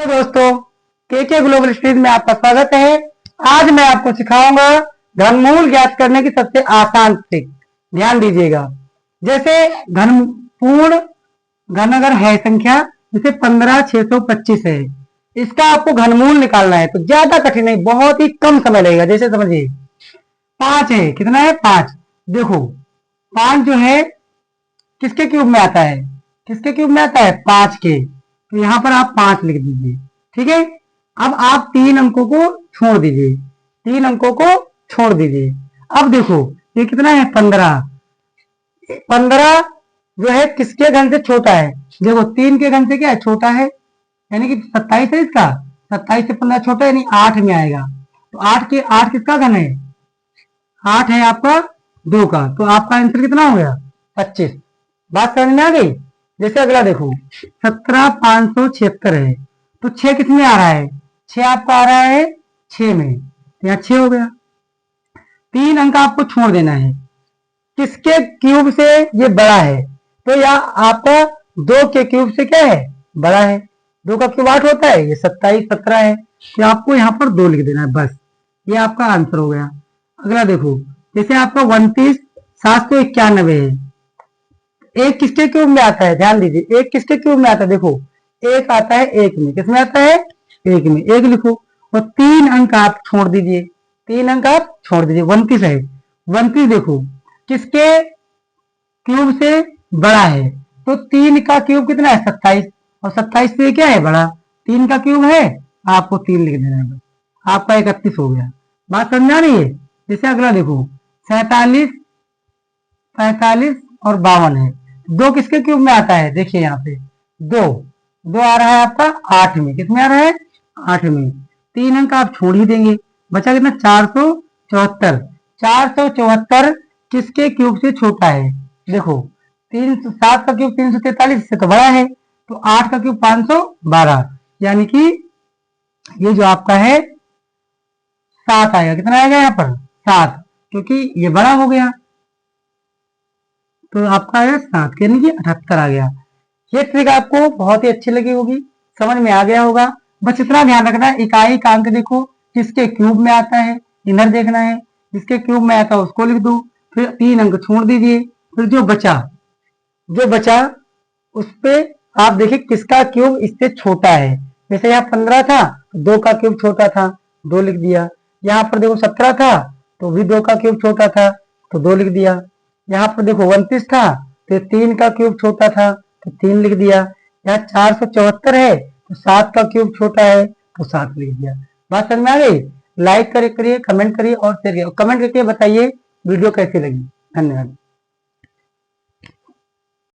तो दोस्तों, के ग्लोबल स्टडीज में आपका स्वागत है। आज मैं आपको सिखाऊंगा घनमूल ज्ञात करने की सबसे आसान ट्रिक। ध्यान दीजिएगा। जैसे घन पूर्ण घन अगर है संख्या, जैसे 15,625 है, इसका आपको घनमूल निकालना है तो ज्यादा कठिन नहीं, बहुत ही कम समय लगेगा। जैसे समझिए 5 है, कितना है 5। देखो 5 जो है किसके क्यूब में आता है, किसके क्यूब में आता है 5 के, तो यहां पर आप 5 लिख दीजिए। ठीक है, अब आप 3 अंकों को छोड़ दीजिए, 3 अंकों को छोड़ दीजिए। अब देखो ये कितना है 15। 15 जो है किसके घन से छोटा है, देखो 3 के घन से क्या है छोटा है, यानी कि 27 है इसका। 27 से 15 छोटा है, यानी 8 में आएगा। तो 8 किसका घन है, 8 है आपका 2 का, तो आपका आंसर कितना हो गया 25। बात समझ में आ गई। जैसे अगला देखो 17,576 है, तो 6 किस में आ रहा है, 6 आपका आ रहा है 6 में, तो यहाँ 6 हो गया। 3 अंक आपको छोड़ देना है, किसके क्यूब से ये बड़ा है, तो यहाँ आपका 2 के क्यूब से क्या है बड़ा है। 2 का क्यूब 8 होता है, ये 27 17 है, तो आपको यहाँ पर 2 लिख देना है बस, ये आपका आंसर हो गया। अगला देखो जैसे आपका 29,791 है, एक किसके क्यूब में आता है, ध्यान दीजिए एक किसके क्यूब में आता है, देखो एक आता है एक में, किसमें आता है एक में, एक लिखो और 3 अंक आप छोड़ दीजिए, 3 अंक आप छोड़ दीजिए। 29 है, 29 देखो किसके क्यूब से बड़ा है, तो 3 का क्यूब कितना है 27, और 27 से क्या है बड़ा, 3 का क्यूब है, आपको 3 लिख देना है बस, आपका 31 हो गया। बात समझ आ रही है। जैसे अगला देखो 47, 45 और 52 है, 2 किसके क्यूब में आता है, देखिए यहाँ पे 2 2 आ रहा है आपका 8 में, किसमें आ रहा है 8 में। 3 अंक आप छोड़ ही देंगे, बचा कितना 474। 474 किसके क्यूब से छोटा है, देखो 7 का क्यूब 343 से तो बड़ा है, तो 8 का क्यूब 512, यानी कि ये जो आपका है 7 आएगा। कितना आएगा यहाँ पर 7, क्योंकि ये बड़ा हो गया, तो आपका आया 7, यानी कि 78 आ गया। ये ट्रिक आपको बहुत ही अच्छी लगी होगी, समझ में आ गया होगा। बस इतना ध्यान रखना है, इकाई का अंक देखो किसके क्यूब में आता है, इधर देखना है, जिसके क्यूब में आता है उसको लिख दो, फिर 3 अंक छोड़ दीजिए, फिर जो बचा उस पे आप देखिए किसका क्यूब इससे छोटा है। जैसे यहाँ 15 था, 2 का क्यूब छोटा था, 2 लिख दिया। यहाँ पर देखो 17 था, तो भी 2 का क्यूब छोटा था, तो 2 लिख दिया। यहाँ पर देखो 29 था, तो 3 का क्यूब छोटा था, तो 3 लिख दिया। यहाँ 474 है, तो 7 का क्यूब छोटा है, तो 7 लिख दिया। बात समझ में आ गई। लाइक करिए, कमेंट करिए और शेयर करिए, कमेंट करके बताइए वीडियो कैसी लगी। धन्यवाद।